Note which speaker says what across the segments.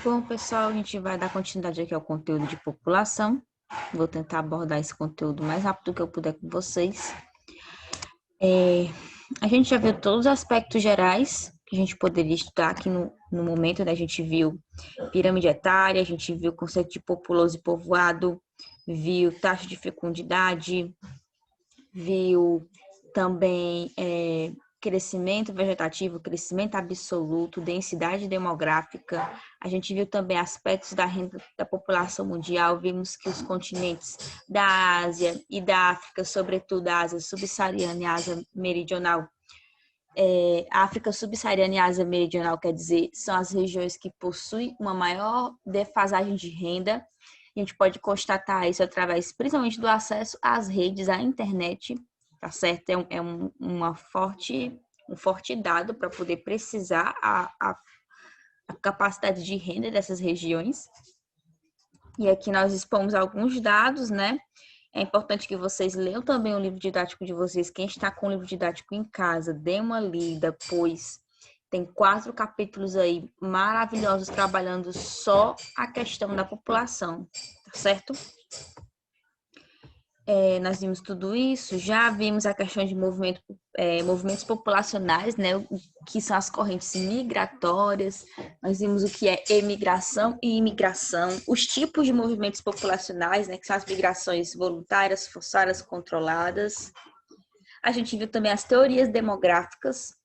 Speaker 1: Bom, pessoal, a gente vai dar continuidade aqui ao conteúdo de população. Vou tentar abordar esse conteúdo o mais rápido que eu puder com vocês. A gente já viu todos os aspectos gerais que a gente poderia estudar aqui no momento, né? A gente viu pirâmide etária, a gente viu o conceito de populoso e povoado, viu taxa de fecundidade, viu também crescimento vegetativo, crescimento absoluto, densidade demográfica. A gente viu também aspectos da renda da população mundial, vimos que os continentes da Ásia e da África, sobretudo a Ásia subsaariana e a Ásia meridional, a África subsaariana e a Ásia meridional, quer dizer, são as regiões que possuem uma maior defasagem de renda. A gente pode constatar isso através, principalmente, do acesso às redes, à internet, tá certo? Um forte dado para poder precisar a capacidade de renda dessas regiões. E aqui nós expomos alguns dados, né? É importante que vocês leiam também o livro didático de vocês. Quem está com o livro didático em casa, dê uma lida, pois tem 4 capítulos aí maravilhosos trabalhando só a questão da população, tá certo? Nós vimos tudo isso, já vimos a questão de movimentos populacionais, né, o que são as correntes migratórias, nós vimos o que é emigração e imigração, os tipos de movimentos populacionais, né, que são as migrações voluntárias, forçadas, controladas. A gente viu também as teorias demográficas,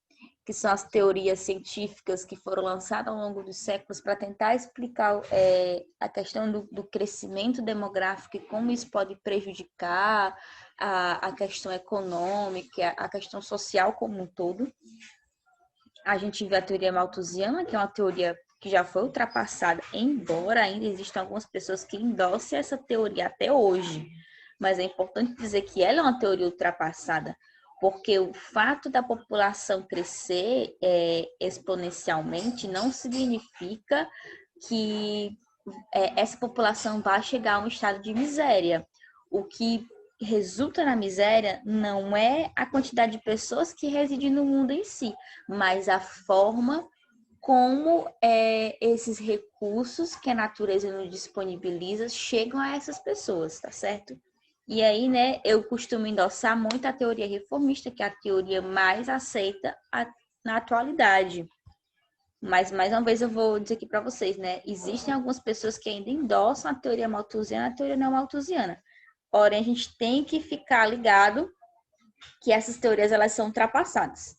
Speaker 1: que são as teorias científicas que foram lançadas ao longo dos séculos para tentar explicar a questão do crescimento demográfico e como isso pode prejudicar a questão econômica, a questão social como um todo. A gente viu a teoria malthusiana, que é uma teoria que já foi ultrapassada, embora ainda existam algumas pessoas que endossem essa teoria até hoje. Mas é importante dizer que ela é uma teoria ultrapassada, porque o fato da população crescer exponencialmente não significa que essa população vai chegar a um estado de miséria. O que resulta na miséria não é a quantidade de pessoas que residem no mundo em si, mas a forma como esses recursos que a natureza nos disponibiliza chegam a essas pessoas, tá certo? E aí, né, eu costumo endossar muito a teoria reformista, que é a teoria mais aceita na atualidade. Mas, mais uma vez, eu vou dizer aqui para vocês, né? Existem algumas pessoas que ainda endossam a teoria malthusiana, a teoria não malthusiana. Porém, a gente tem que ficar ligado que essas teorias elas são ultrapassadas.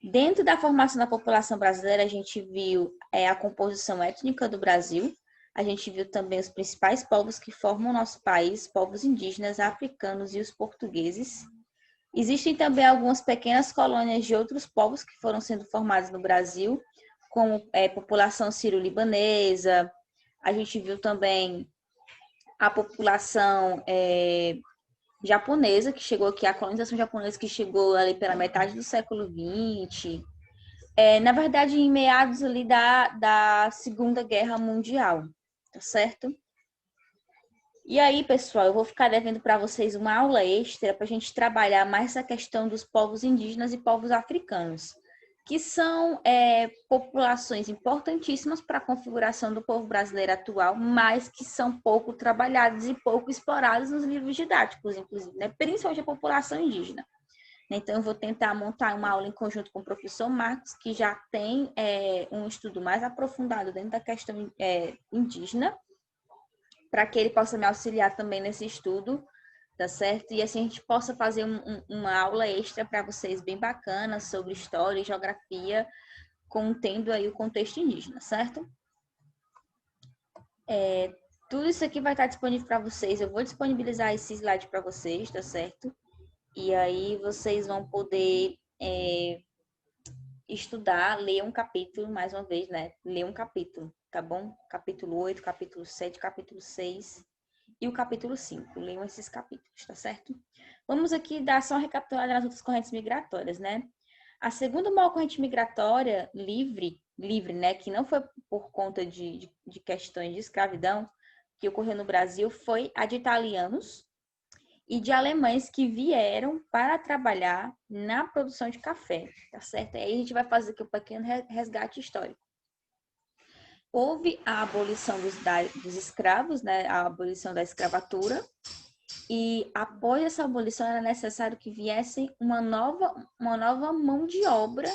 Speaker 1: Dentro da formação da população brasileira, a gente viu a composição étnica do Brasil, a gente viu também os principais povos que formam o nosso país, povos indígenas, africanos e os portugueses. Existem também algumas pequenas colônias de outros povos que foram sendo formados no Brasil, como população sírio-libanesa. A gente viu também a população japonesa que chegou aqui, a colonização japonesa que chegou ali pela metade do século XX. Na verdade, em meados ali da Segunda Guerra Mundial, tá certo? E aí, pessoal, eu vou ficar devendo para vocês uma aula extra para a gente trabalhar mais essa questão dos povos indígenas e povos africanos, que são populações importantíssimas para a configuração do povo brasileiro atual, mas que são pouco trabalhadas e pouco exploradas nos livros didáticos, inclusive, né? Principalmente a população indígena. Então, eu vou tentar montar uma aula em conjunto com o professor Marcos, que já tem um estudo mais aprofundado dentro da questão indígena, para que ele possa me auxiliar também nesse estudo, tá certo? E assim a gente possa fazer uma aula extra para vocês bem bacana sobre história e geografia, contendo aí o contexto indígena, certo? Tudo isso aqui vai estar disponível para vocês. Eu vou disponibilizar esse slide para vocês, tá certo? E aí vocês vão poder estudar, ler um capítulo, mais uma vez, né? Ler um capítulo, tá bom? Capítulo 8, capítulo 7, capítulo 6 e o capítulo 5. Leiam esses capítulos, tá certo? Vamos aqui dar só uma recapitulada nas outras correntes migratórias, né? A segunda maior corrente migratória livre, né, que não foi por conta de questões de escravidão, que ocorreu no Brasil, foi a de italianos e de alemães que vieram para trabalhar na produção de café, tá certo? Aí a gente vai fazer aqui um pequeno resgate histórico. houve a abolição dos escravos, né? A abolição da escravatura. E após essa abolição era necessário que viesse uma nova mão de obra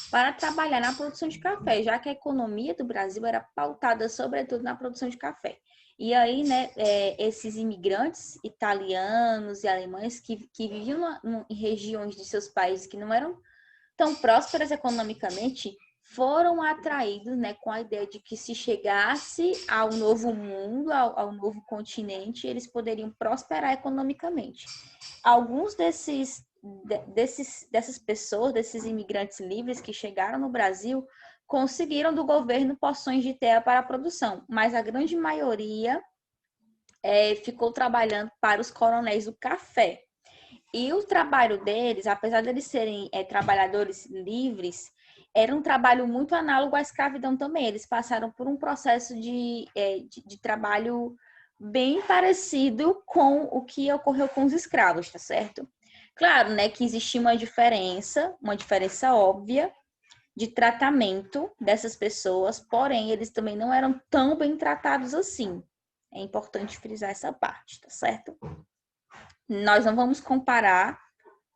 Speaker 1: para trabalhar na produção de café, já que a economia do Brasil era pautada sobretudo na produção de café. E aí, né, esses imigrantes italianos e alemães que viviam em regiões de seus países que não eram tão prósperas economicamente, foram atraídos, né, com a ideia de que se chegasse ao novo mundo, ao novo continente, eles poderiam prosperar economicamente. Alguns dessas pessoas, desses imigrantes livres que chegaram no Brasil, conseguiram do governo porções de terra para a produção, mas a grande maioria ficou trabalhando para os coronéis do café. E o trabalho deles, apesar de eles serem trabalhadores livres, era um trabalho muito análogo à escravidão também. Eles passaram por um processo de trabalho bem parecido com o que ocorreu com os escravos, tá certo? Claro, né, que existia uma diferença óbvia de tratamento dessas pessoas, porém, eles também não eram tão bem tratados assim. É importante frisar essa parte, tá certo? Nós não vamos comparar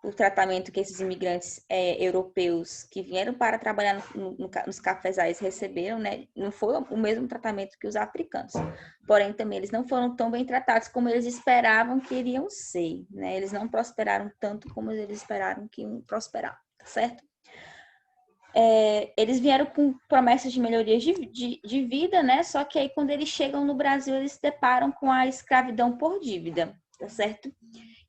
Speaker 1: o tratamento que esses imigrantes europeus que vieram para trabalhar nos cafezais receberam, né? Não foi o mesmo tratamento que os africanos. Porém, também eles não foram tão bem tratados como eles esperavam que iriam ser, né? Eles não prosperaram tanto como eles esperaram que iam prosperar, tá certo? Eles vieram com promessas de melhorias de vida, né? Só que aí, quando eles chegam no Brasil, eles se deparam com a escravidão por dívida, tá certo?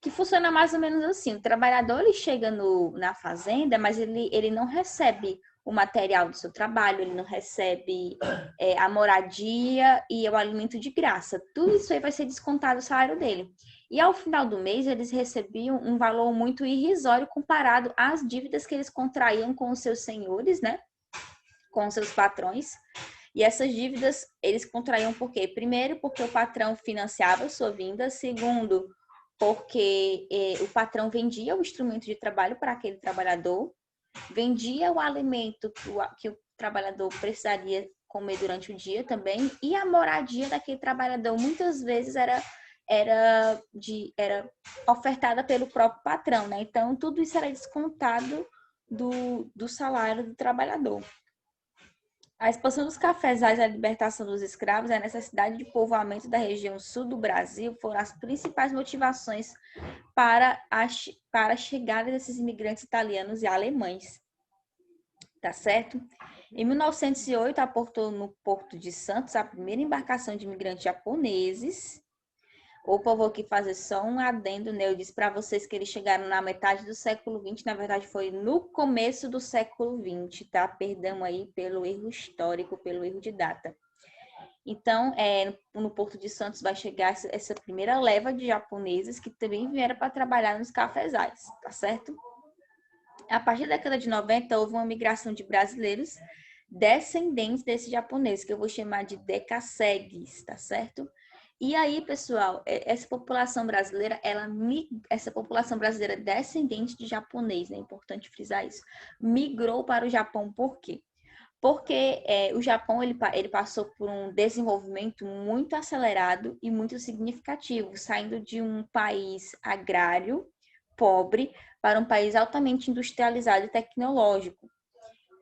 Speaker 1: Que funciona mais ou menos assim. O trabalhador ele chega na fazenda, mas ele não recebe o material do seu trabalho, ele não recebe a moradia e o alimento de graça. Tudo isso aí vai ser descontado do salário dele. E ao final do mês, eles recebiam um valor muito irrisório comparado às dívidas que eles contraíam com os seus senhores, né? Com os seus patrões. E essas dívidas eles contraíam por quê? Primeiro, porque o patrão financiava a sua vinda. Segundo, porque o patrão vendia o instrumento de trabalho para aquele trabalhador, vendia o alimento que o trabalhador precisaria comer durante o dia também, e a moradia daquele trabalhador muitas vezes era ofertada pelo próprio patrão, né? Então, tudo isso era descontado do salário do trabalhador. A expansão dos cafezais e a libertação dos escravos e a necessidade de povoamento da região sul do Brasil foram as principais motivações para a chegada desses imigrantes italianos e alemães. Tá certo? Em 1908, aportou no Porto de Santos a primeira embarcação de imigrantes japoneses. Opa, eu vou aqui fazer só um adendo, né? Eu disse para vocês que eles chegaram na metade do século XX, na verdade foi no começo do século XX, tá? Perdão aí pelo erro histórico, pelo erro de data. Então, no Porto de Santos vai chegar essa primeira leva de japoneses que também vieram para trabalhar nos cafezais, tá certo? A partir da década de 90, houve uma migração de brasileiros descendentes desses japoneses, que eu vou chamar de decassegues, tá certo? E aí, pessoal, essa população brasileira, essa população brasileira descendente de japonês, é importante frisar isso, migrou para o Japão por quê? Porque o Japão ele passou por um desenvolvimento muito acelerado e muito significativo, saindo de um país agrário, pobre, para um país altamente industrializado e tecnológico.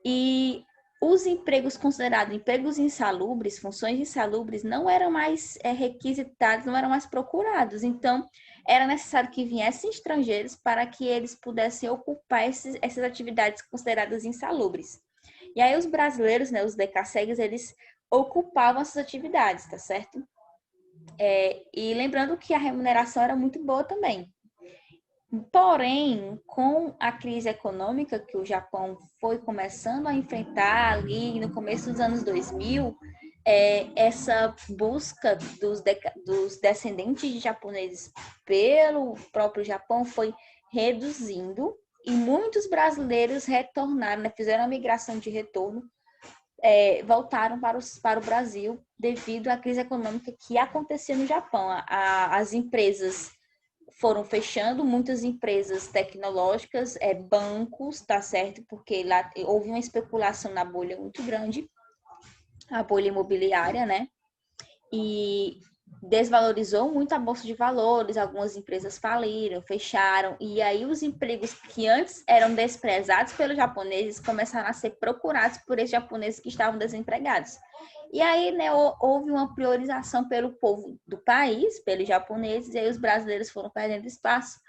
Speaker 1: E os empregos considerados empregos insalubres, funções insalubres, não eram mais requisitados, não eram mais procurados. Então, era necessário que viessem estrangeiros para que eles pudessem ocupar essas atividades consideradas insalubres. E aí os brasileiros, né, os decassegues, eles ocupavam essas atividades, tá certo? E lembrando que a remuneração era muito boa também. Porém, com a crise econômica que o Japão foi começando a enfrentar ali no começo dos anos 2000, essa busca dos descendentes de japoneses pelo próprio Japão foi reduzindo e muitos brasileiros retornaram, né, fizeram a migração de retorno, voltaram para o Brasil devido à crise econômica que acontecia no Japão. As empresas foram fechando, muitas empresas tecnológicas, bancos, tá certo? Porque lá houve uma especulação na bolha muito grande. a bolha imobiliária, né? E desvalorizou muito a bolsa de valores, algumas empresas faliram, fecharam, e aí os empregos que antes eram desprezados pelos japoneses começaram a ser procurados por esses japoneses que estavam desempregados. E aí, né, houve uma priorização pelo povo do país, pelos japoneses, e aí os brasileiros foram perdendo espaço,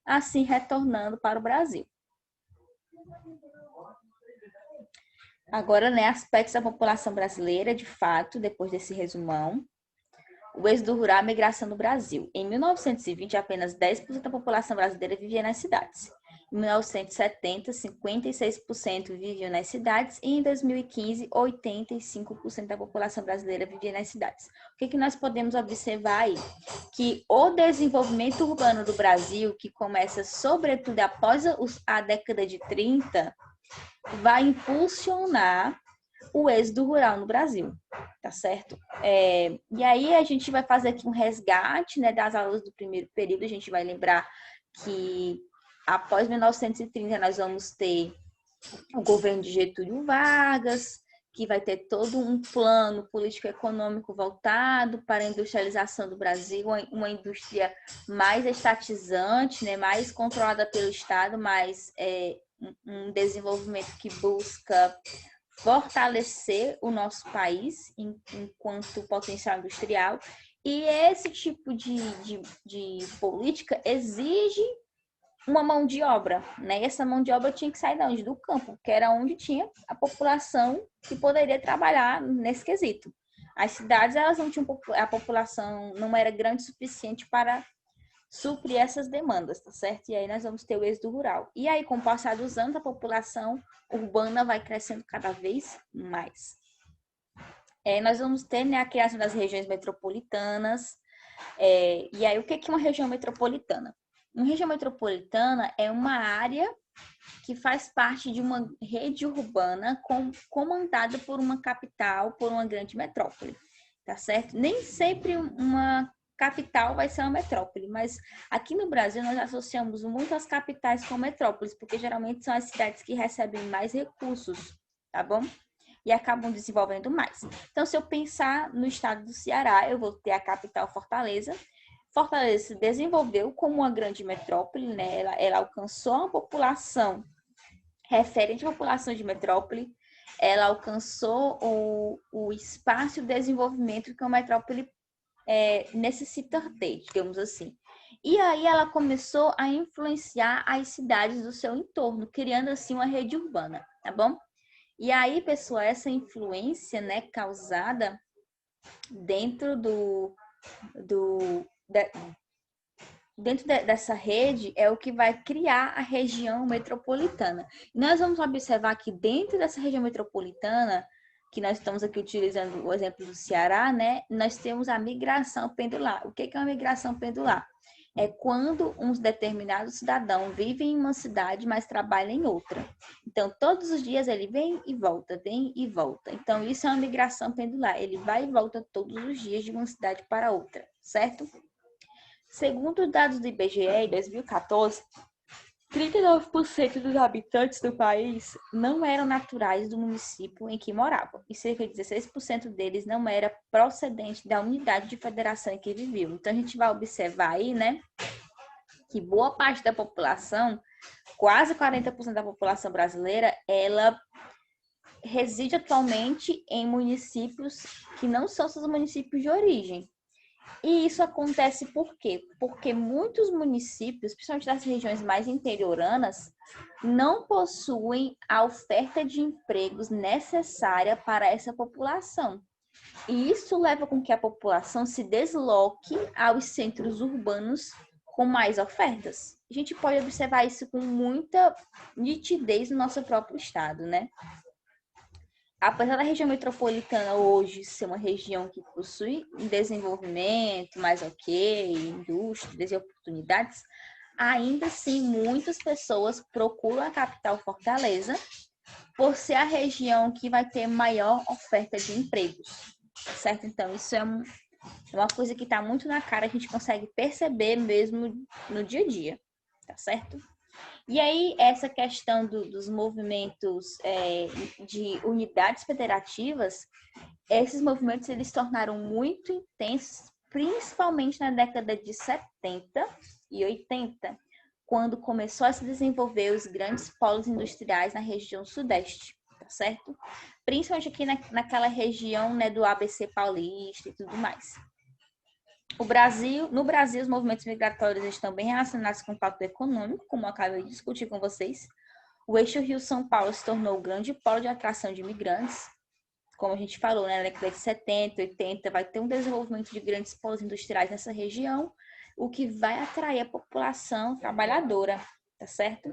Speaker 1: assim retornando para o Brasil. Agora, né, aspectos da população brasileira, de fato, depois desse resumão. O êxodo rural e a migração no Brasil. Em 1920, apenas 10% da população brasileira vivia nas cidades. Em 1970, 56% viviam nas cidades e em 2015, 85% da população brasileira vivia nas cidades. O que nós podemos observar aí? Que o desenvolvimento urbano do Brasil, que começa sobretudo após a década de 30, vai impulsionar o êxodo rural no Brasil, tá certo? E aí a gente vai fazer aqui um resgate, né, das aulas do primeiro período. A gente vai lembrar que após 1930 nós vamos ter o governo de Getúlio Vargas, que vai ter todo um plano político-econômico voltado para a industrialização do Brasil, uma indústria mais estatizante, né, mais controlada pelo Estado, mas um desenvolvimento que busca fortalecer o nosso país enquanto potencial industrial. E esse tipo de política exige uma mão de obra, né? E essa mão de obra tinha que sair de onde? Do campo, que era onde tinha a população que poderia trabalhar nesse quesito. As cidades, elas não tinham, a população não era grande o suficiente para suprir essas demandas, tá certo? E aí nós vamos ter o êxodo rural. E aí, com o passar dos anos, a população urbana vai crescendo cada vez mais. Nós vamos ter, né, a criação das regiões metropolitanas. E aí, o que é uma região metropolitana? Uma região metropolitana é uma área que faz parte de uma rede urbana comandada por uma capital, por uma grande metrópole, tá certo? Nem sempre uma capital vai ser uma metrópole, mas aqui no Brasil nós associamos muito as capitais com metrópoles, porque geralmente são as cidades que recebem mais recursos, tá bom? E acabam desenvolvendo mais. Então, se eu pensar no estado do Ceará, eu vou ter a capital Fortaleza. Fortaleza se desenvolveu como uma grande metrópole, né? Ela alcançou uma população referente à população de metrópole, ela alcançou o espaço e o desenvolvimento que uma metrópole necessita ter, digamos assim. E aí ela começou a influenciar as cidades do seu entorno, criando assim uma rede urbana, tá bom? E aí, pessoal, essa influência, né, causada dentro dessa rede é o que vai criar a região metropolitana. E nós vamos observar que dentro dessa região metropolitana, que nós estamos aqui utilizando o exemplo do Ceará, né, nós temos a migração pendular. O que é uma migração pendular? É quando um determinado cidadão vive em uma cidade, mas trabalha em outra. Então, todos os dias ele vem e volta, vem e volta. Então, isso é uma migração pendular. Ele vai e volta todos os dias de uma cidade para outra, certo? Segundo dados do IBGE, em 2014, 39% dos habitantes do país não eram naturais do município em que moravam, e cerca de 16% deles não era procedente da unidade de federação em que viviam. Então, a gente vai observar aí, né, que boa parte da população, quase 40% da população brasileira, ela reside atualmente em municípios que não são seus municípios de origem. E isso acontece por quê? Porque muitos municípios, principalmente das regiões mais interioranas, não possuem a oferta de empregos necessária para essa população. E isso leva com que a população se desloque aos centros urbanos com mais ofertas. A gente pode observar isso com muita nitidez no nosso próprio estado, né? Apesar da região metropolitana hoje ser uma região que possui um desenvolvimento mais ok, indústrias e oportunidades, ainda assim muitas pessoas procuram a capital Fortaleza por ser a região que vai ter maior oferta de empregos, certo? Então, isso é uma coisa que está muito na cara, a gente consegue perceber mesmo no dia a dia, tá certo? E aí, essa questão dos movimentos de unidades federativas, esses movimentos eles se tornaram muito intensos, principalmente na década de 70 e 80, quando começou a se desenvolver os grandes polos industriais na região sudeste, tá certo? Principalmente aqui naquela região, né, do ABC paulista e tudo mais. No Brasil, os movimentos migratórios estão bem relacionados com o impacto econômico, como eu acabei de discutir com vocês. O eixo Rio-São Paulo se tornou o grande polo de atração de imigrantes. Como a gente falou, né, na década de 70, 80, vai ter um desenvolvimento de grandes polos industriais nessa região, o que vai atrair a população trabalhadora, tá certo?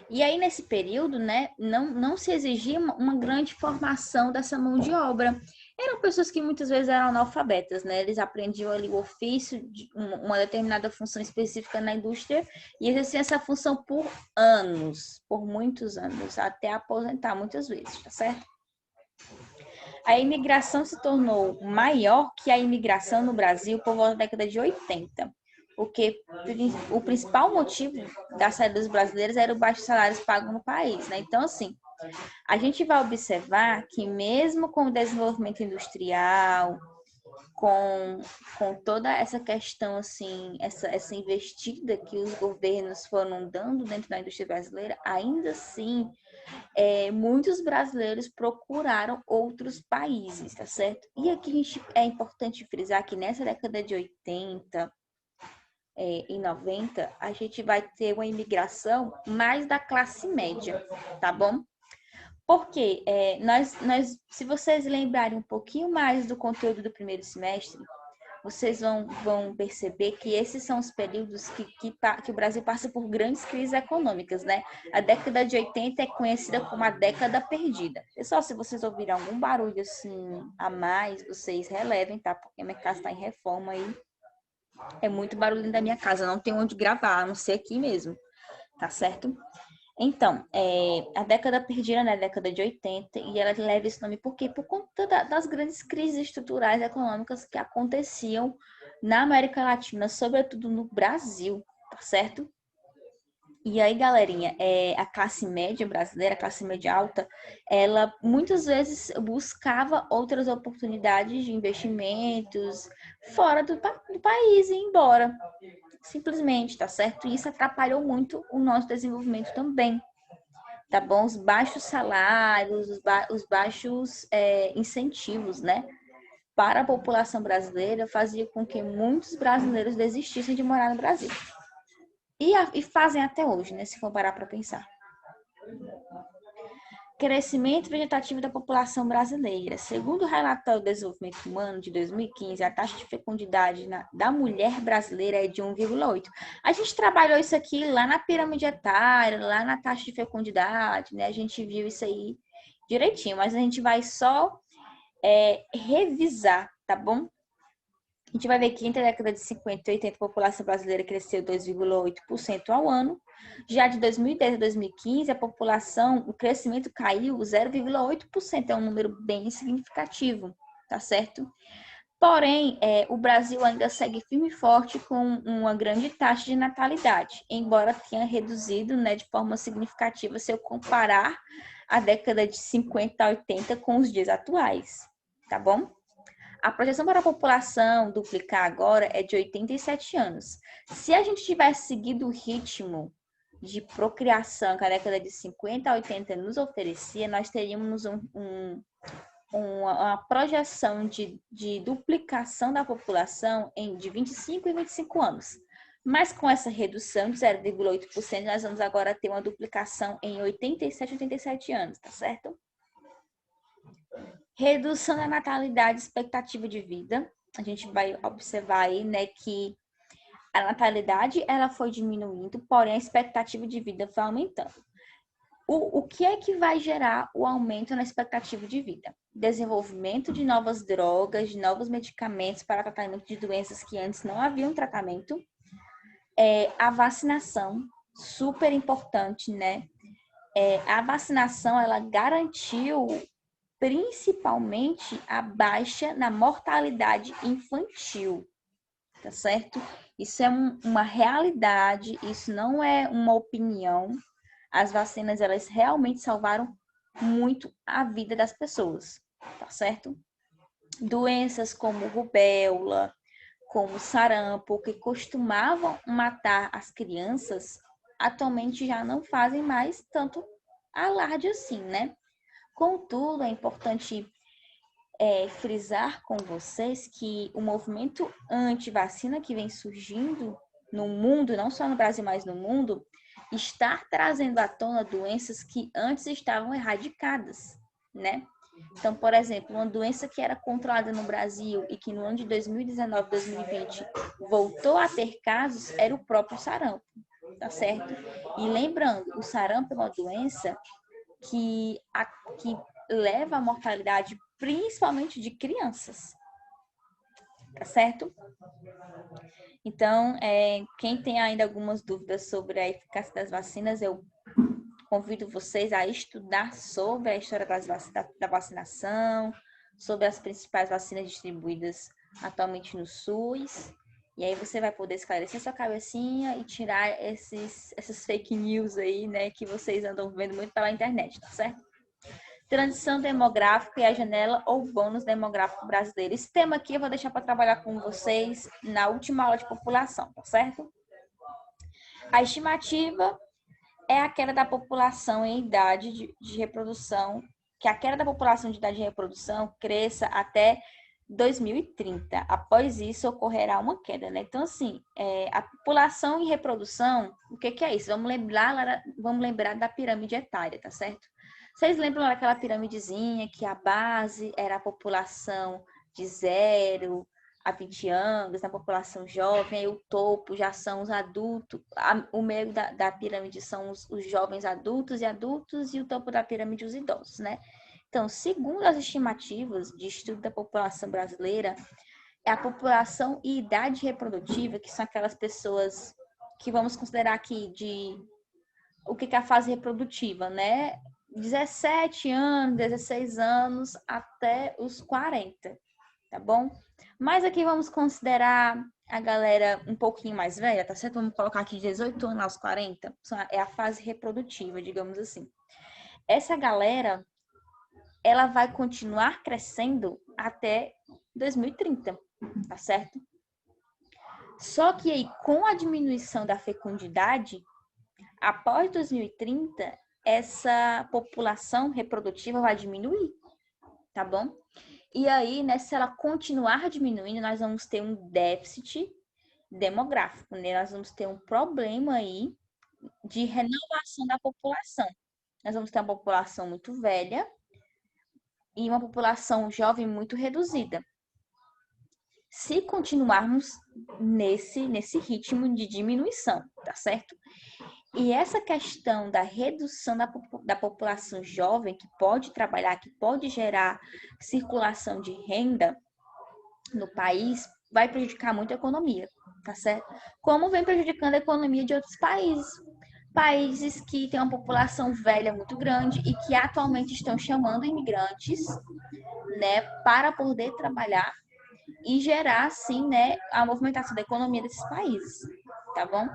Speaker 1: E aí, nesse período, né, não se exigia uma grande formação dessa mão de obra. Eram pessoas que muitas vezes eram analfabetas, né? Eles aprendiam ali o ofício de uma determinada função específica na indústria e exerciam essa função por anos, por muitos anos, até aposentar muitas vezes, tá certo? A imigração se tornou maior que a imigração no Brasil por volta da década de 80, porque o principal motivo da saída dos brasileiros era o baixo salários pagos no país, né? Então, assim, a gente vai observar que mesmo com o desenvolvimento industrial, com toda essa questão, assim, essa investida que os governos foram dando dentro da indústria brasileira, ainda assim, muitos brasileiros procuraram outros países, tá certo? E aqui é importante frisar que nessa década de 80 e 90, a gente vai ter uma imigração mais da classe média, tá bom? Porque se vocês lembrarem um pouquinho mais do conteúdo do primeiro semestre, vocês vão perceber que esses são os períodos que o Brasil passa por grandes crises econômicas, né? A década de 80 é conhecida como a década perdida. Pessoal, se vocês ouvirem algum barulho assim a mais, vocês relevem, tá? Porque minha casa está em reforma aí. É muito barulho da minha casa, não tem onde gravar, a não ser aqui mesmo, tá certo? Então, a década perdida, né, a década de 80, e ela leva esse nome por quê? Por conta das grandes crises estruturais econômicas que aconteciam na América Latina, sobretudo no Brasil, tá certo? E aí, galerinha, a classe média brasileira, a classe média alta, ela muitas vezes buscava outras oportunidades de investimentos fora do país e ir embora. Simplesmente, tá certo? E isso atrapalhou muito o nosso desenvolvimento também, tá bom? Os baixos salários, os baixos incentivos, né? Para a população brasileira fazia com que muitos brasileiros desistissem de morar no Brasil. E fazem até hoje, né? Se for parar para pensar. Crescimento vegetativo da população brasileira. Segundo o relatório do desenvolvimento humano de 2015, a taxa de fecundidade da mulher brasileira é de 1,8. A gente trabalhou isso aqui lá na pirâmide etária, lá na taxa de fecundidade, né? A gente viu isso aí direitinho, mas a gente vai só revisar, tá bom? A gente vai ver que entre a década de 50 e 80 a população brasileira cresceu 2,8% ao ano. Já de 2010 a 2015, o crescimento caiu 0,8%. É um número bem significativo, tá certo? Porém, o Brasil ainda segue firme e forte com uma grande taxa de natalidade, embora tenha reduzido, né, de forma significativa se eu comparar a década de 50 a 80 com os dias atuais, tá bom? A projeção para a população duplicar agora é de 87 anos. Se a gente tivesse seguido o ritmo de procriação que a década de 50 a 80 nos oferecia, nós teríamos uma projeção de duplicação da população de 25 e 25 anos. Mas com essa redução de 0,8%, nós vamos agora ter uma duplicação em 87 anos, tá certo? Redução da natalidade e expectativa de vida. A gente vai observar aí, né, que a natalidade ela foi diminuindo, porém a expectativa de vida foi aumentando. O que é que vai gerar o aumento na expectativa de vida? Desenvolvimento de novas drogas, de novos medicamentos para tratamento de doenças que antes não haviam tratamento. A vacinação, super importante, né? A vacinação, ela garantiu principalmente a baixa na mortalidade infantil, tá certo? Isso é uma realidade, isso não é uma opinião. As vacinas, elas realmente salvaram muito a vida das pessoas, tá certo? Doenças como rubéola, como sarampo, que costumavam matar as crianças, atualmente já não fazem mais tanto alarde assim, né? Contudo, é importante frisar com vocês que o movimento anti-vacina que vem surgindo no mundo, não só no Brasil, mas no mundo, está trazendo à tona doenças que antes estavam erradicadas, né? Então, por exemplo, uma doença que era controlada no Brasil e que no ano de 2019, 2020 voltou a ter casos, era o próprio sarampo, tá certo? E lembrando, o sarampo é uma doença que leva à mortalidade principalmente de crianças, tá certo? Então, quem tem ainda algumas dúvidas sobre a eficácia das vacinas, eu convido vocês a estudar sobre a história da vacinação, sobre as principais vacinas distribuídas atualmente no SUS. E aí você vai poder esclarecer sua cabecinha e tirar essas fake news aí, né, que vocês andam vendo muito pela internet, tá certo? Transição demográfica e a janela ou bônus demográfico brasileiro. Esse tema aqui eu vou deixar para trabalhar com vocês na última aula de população, tá certo? A estimativa é a queda da população em idade de reprodução, que a queda da população de idade de reprodução cresça até 2030. Após isso, ocorrerá uma queda, né? Então, assim, a população em reprodução, o que é isso? Vamos lembrar da pirâmide etária, tá certo? Vocês lembram daquela piramidezinha que a base era a população de 0 a 20 anos, na população jovem, aí o topo já são os adultos, o meio da pirâmide são os jovens adultos e o topo da pirâmide os idosos, né? Então, segundo as estimativas de estudo da população brasileira, é a população e idade reprodutiva, que são aquelas pessoas que vamos considerar aqui de o que é a fase reprodutiva, né? 17 anos, 16 anos até os 40, tá bom? Mas aqui vamos considerar a galera um pouquinho mais velha, tá certo? Vamos colocar aqui de 18 anos aos 40, é a fase reprodutiva, digamos assim. Essa galera, ela vai continuar crescendo até 2030, tá certo? Só que aí, com a diminuição da fecundidade, após 2030, essa população reprodutiva vai diminuir, tá bom? E aí, né, se ela continuar diminuindo, nós vamos ter um déficit demográfico, né? Nós vamos ter um problema aí de renovação da população. Nós vamos ter uma população muito velha e uma população jovem muito reduzida. Se continuarmos nesse ritmo de diminuição, tá certo? E essa questão da redução da população jovem, que pode trabalhar, que pode gerar circulação de renda no país, vai prejudicar muito a economia, tá certo? Como vem prejudicando a economia de outros países. Países que têm uma população velha muito grande e que atualmente estão chamando imigrantes, né, para poder trabalhar e gerar, assim, né, a movimentação da economia desses países, tá bom?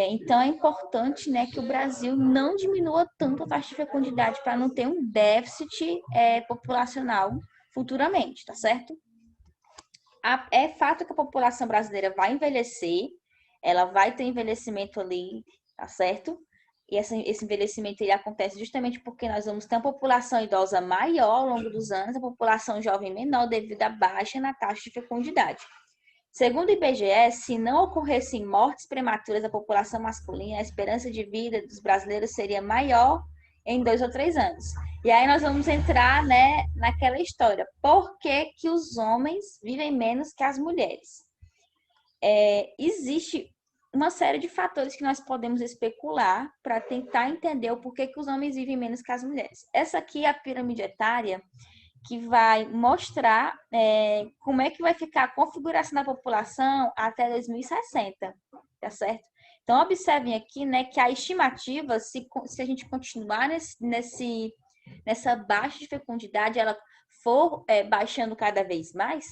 Speaker 1: Então, é importante, né, que o Brasil não diminua tanto a taxa de fecundidade para não ter um déficit populacional futuramente, tá certo? É fato que a população brasileira vai envelhecer, ela vai ter envelhecimento ali, tá certo? E esse envelhecimento ele acontece justamente porque nós vamos ter uma população idosa maior ao longo dos anos, a população jovem menor devido à baixa na taxa de fecundidade. Segundo o IBGE, se não ocorressem mortes prematuras da população masculina, a esperança de vida dos brasileiros seria maior em 2 ou 3 anos. E aí nós vamos entrar, né, naquela história. Por que que os homens vivem menos que as mulheres? Existe uma série de fatores que nós podemos especular para tentar entender o porquê que os homens vivem menos que as mulheres. Essa aqui é a pirâmide etária que vai mostrar como é que vai ficar a configuração da população até 2060, tá certo? Então, observem aqui, né, que a estimativa, se a gente continuar nessa baixa de fecundidade, ela for baixando cada vez mais,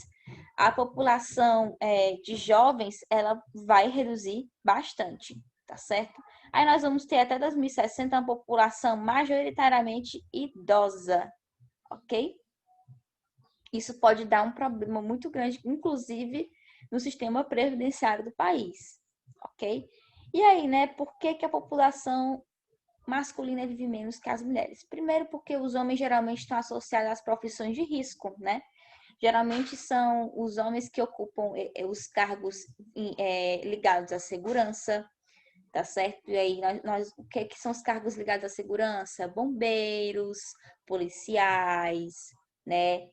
Speaker 1: a população de jovens, ela vai reduzir bastante, tá certo? Aí nós vamos ter até 2060 uma população majoritariamente idosa, ok? Isso pode dar um problema muito grande, inclusive no sistema previdenciário do país, ok? E aí, né, por que que a população masculina vive menos que as mulheres? Primeiro, porque os homens geralmente estão associados às profissões de risco, né? Geralmente são os homens que ocupam os cargos ligados à segurança, tá certo? E aí, o que são os cargos ligados à segurança? Bombeiros, policiais, né?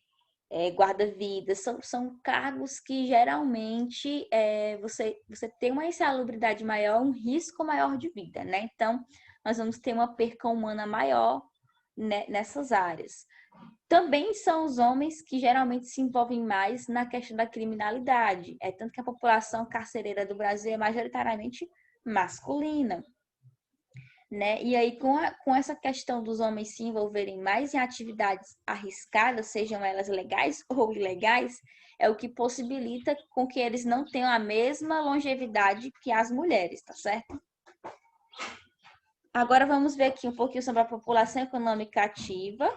Speaker 1: Guarda-vidas, são cargos que geralmente você tem uma insalubridade maior, um risco maior de vida, né? Então, nós vamos ter uma perca humana maior, né, nessas áreas. Também são os homens que geralmente se envolvem mais na questão da criminalidade. É tanto que a população carcereira do Brasil é majoritariamente masculina, né? E aí, com essa questão dos homens se envolverem mais em atividades arriscadas, sejam elas legais ou ilegais, é o que possibilita com que eles não tenham a mesma longevidade que as mulheres, tá certo? Agora vamos ver aqui um pouquinho sobre a população econômica ativa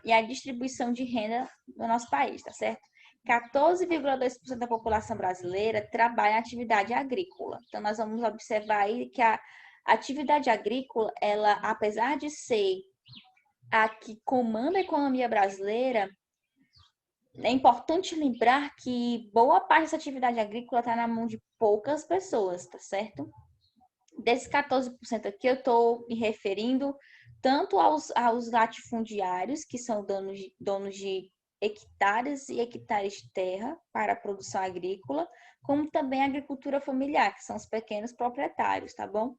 Speaker 1: e a distribuição de renda no nosso país, tá certo? 14,2% da população brasileira trabalha em atividade agrícola. Então, nós vamos observar aí que a atividade agrícola, ela, apesar de ser a que comanda a economia brasileira, é importante lembrar que boa parte dessa atividade agrícola está na mão de poucas pessoas, tá certo? Desses 14% aqui, eu estou me referindo tanto aos latifundiários, que são donos de hectares e hectares de terra para a produção agrícola, como também a agricultura familiar, que são os pequenos proprietários, tá bom?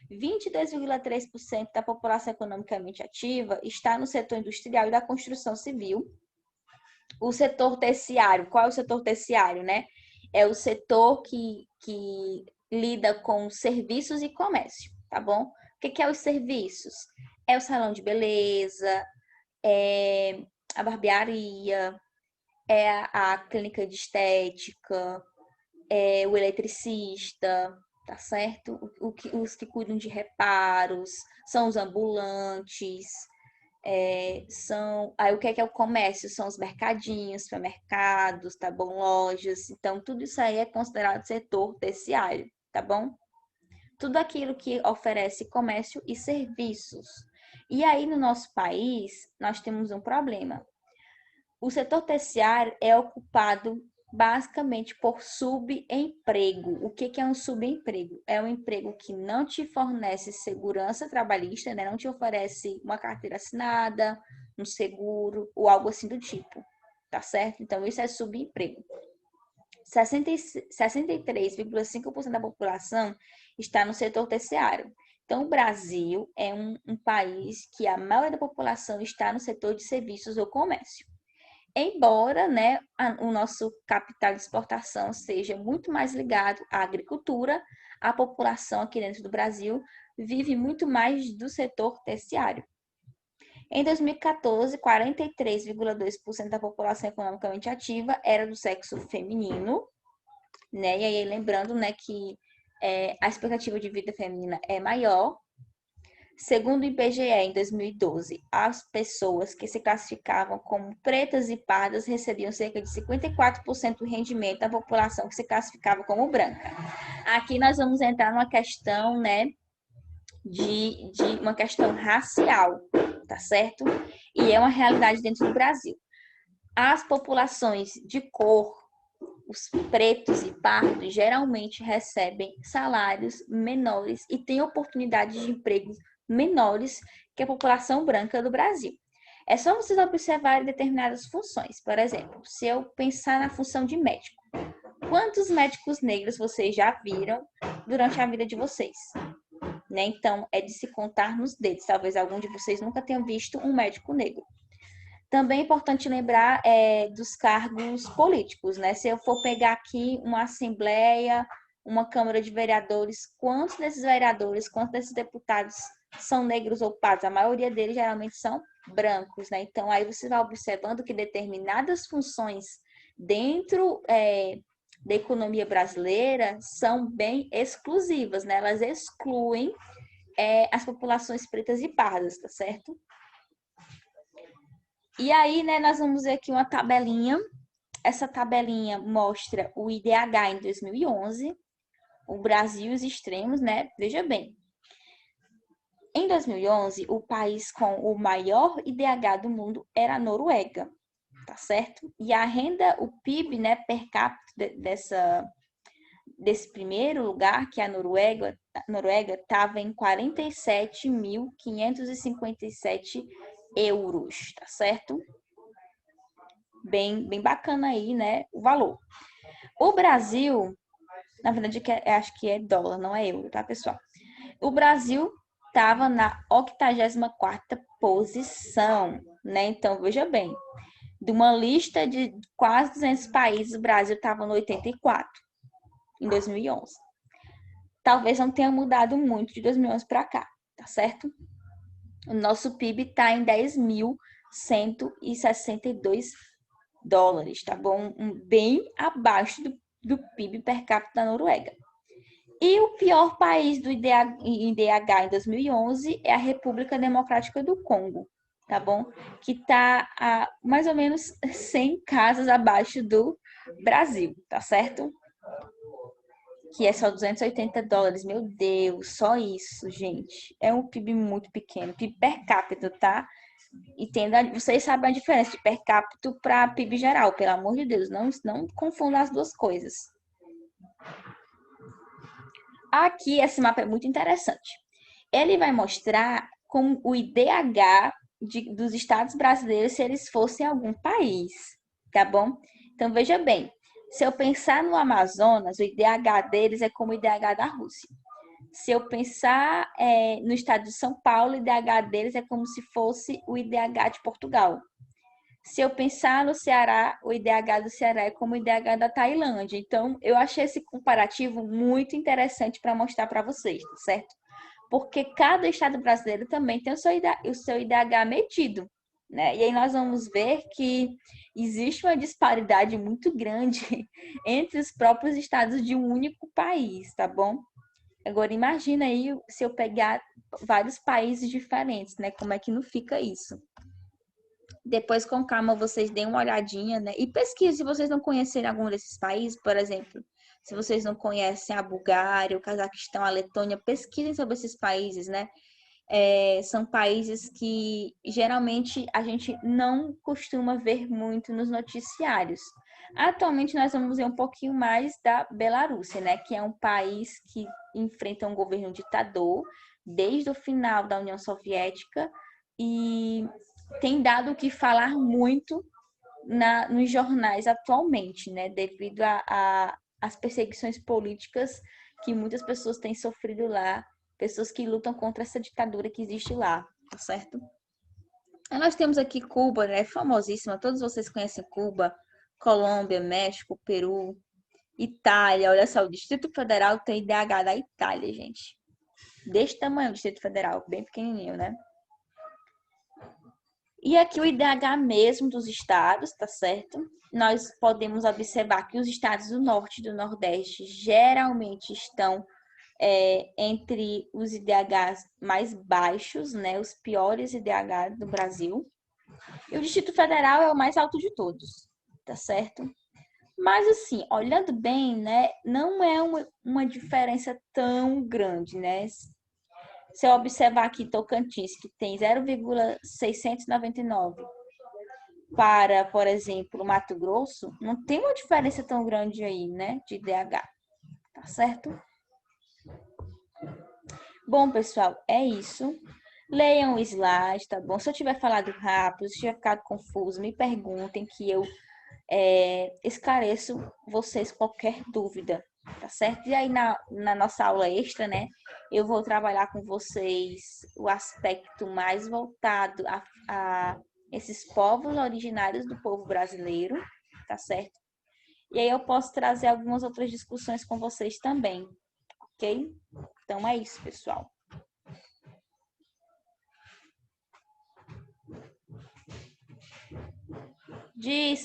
Speaker 1: 22,3% da população economicamente ativa está no setor industrial e da construção civil. O setor terciário, qual é o setor terciário, né? É o setor que lida com serviços e comércio, tá bom? O que é os serviços? É o salão de beleza, é a barbearia, é a clínica de estética, é o eletricista, tá certo? Os que cuidam de reparos, são os ambulantes, aí o que é o comércio? São os mercadinhos, supermercados, tá bom? Lojas. Então, tudo isso aí é considerado setor terciário, tá bom? Tudo aquilo que oferece comércio e serviços. E aí, no nosso país, nós temos um problema. O setor terciário é ocupado basicamente por subemprego. O que é um subemprego? É um emprego que não te fornece segurança trabalhista, né? Não te oferece uma carteira assinada, um seguro ou algo assim do tipo, tá certo? Então, isso é subemprego. 63,5% da população está no setor terciário. Então, o Brasil é um país que a maioria da população está no setor de serviços ou comércio. Embora, né, o nosso capital de exportação seja muito mais ligado à agricultura, a população aqui dentro do Brasil vive muito mais do setor terciário. Em 2014, 43,2% da população economicamente ativa era do sexo feminino, né? E aí, lembrando, né, que a expectativa de vida feminina é maior. Segundo o IBGE, em 2012, as pessoas que se classificavam como pretas e pardas recebiam cerca de 54% do rendimento da população que se classificava como branca. Aqui nós vamos entrar numa questão, né, de uma questão racial, tá certo? E é uma realidade dentro do Brasil. As populações de cor, os pretos e pardos, geralmente recebem salários menores e têm oportunidades de empregos menores que a população branca do Brasil. É só vocês observarem determinadas funções. Por exemplo, se eu pensar na função de médico, quantos médicos negros vocês já viram durante a vida de vocês? Né? Então, é de se contar nos dedos. Talvez algum de vocês nunca tenham visto um médico negro. Também é importante lembrar dos cargos políticos, né? Se eu for pegar aqui uma assembleia, uma Câmara de Vereadores, quantos desses vereadores, quantos desses deputados são negros ou pardos? A maioria deles geralmente são brancos, né? Então, aí você vai observando que determinadas funções dentro da economia brasileira são bem exclusivas, né? Elas excluem as populações pretas e pardas, tá certo? E aí, né, nós vamos ver aqui uma tabelinha. Essa tabelinha mostra o IDH em 2011, o Brasil e os extremos, né? Veja bem, em 2011, o país com o maior IDH do mundo era a Noruega, tá certo? E a renda, o PIB, né, per capita desse primeiro lugar, que é a Noruega estava em 47.557 euros, tá certo? Bem bacana aí, né, o valor. O Brasil, na verdade, acho que é dólar, não é euro, tá, pessoal? O Brasil estava na 84ª posição, né? Então, veja bem, de uma lista de quase 200 países, o Brasil estava no 84, em 2011. Talvez não tenha mudado muito de 2011 para cá, tá certo? O nosso PIB está em 10.162 dólares, tá bom? Bem abaixo do PIB per capita da Noruega. E o pior país do IDH em 2011 é a República Democrática do Congo, tá bom? Que está a mais ou menos 100 casas abaixo do Brasil, tá certo? Que é só 280 dólares. Meu Deus, só isso, gente. É um PIB muito pequeno, PIB per capita, tá? E vocês sabem a diferença de per capita para PIB geral, pelo amor de Deus, não confundam as duas coisas. Aqui, esse mapa é muito interessante. Ele vai mostrar como o IDH dos estados brasileiros se eles fossem algum país, tá bom? Então, veja bem, se eu pensar no Amazonas, o IDH deles é como o IDH da Rússia. Se eu pensar no estado de São Paulo, o IDH deles é como se fosse o IDH de Portugal. Se eu pensar no Ceará, o IDH do Ceará é como o IDH da Tailândia. Então, eu achei esse comparativo muito interessante para mostrar para vocês, tá certo? Porque cada estado brasileiro também tem o seu IDH medido, né? E aí nós vamos ver que existe uma disparidade muito grande entre os próprios estados de um único país, tá bom? Agora imagina aí se eu pegar vários países diferentes, né? Como é que não fica isso? Depois, com calma, vocês deem uma olhadinha, né? E pesquise se vocês não conhecerem algum desses países, por exemplo, se vocês não conhecem a Bulgária, o Cazaquistão, a Letônia, pesquisem sobre esses países, né? São países que geralmente a gente não costuma ver muito nos noticiários. Atualmente, nós vamos ver um pouquinho mais da Bielorrússia, né? Que é um país que enfrenta um governo ditador desde o final da União Soviética e tem dado o que falar muito nos jornais atualmente, né? Devido às perseguições políticas que muitas pessoas têm sofrido lá, pessoas que lutam contra essa ditadura que existe lá, tá certo? Aí nós temos aqui Cuba, né? Famosíssima, todos vocês conhecem Cuba, Colômbia, México, Peru, Itália. Olha só, o Distrito Federal tem IDH da Itália, gente. Deste tamanho, o Distrito Federal, bem pequenininho, né? E aqui o IDH mesmo dos estados, tá certo? Nós podemos observar que os estados do norte e do nordeste geralmente estão entre os IDHs mais baixos, né? Os piores IDH do Brasil. E o Distrito Federal é o mais alto de todos, tá certo? Mas assim, olhando bem, né? Não é uma diferença tão grande, né? Se eu observar aqui Tocantins, que tem 0,699 para, por exemplo, Mato Grosso, não tem uma diferença tão grande aí, né, de IDH, tá certo? Bom, pessoal, é isso. Leiam o slide, tá bom? Se eu tiver falado rápido, se tiver ficado confuso, me perguntem que eu esclareço vocês qualquer dúvida, tá certo? E aí na nossa aula extra, né, eu vou trabalhar com vocês o aspecto mais voltado a esses povos originários do povo brasileiro, tá certo? E aí eu posso trazer algumas outras discussões com vocês também, ok? Então é isso, pessoal. Diz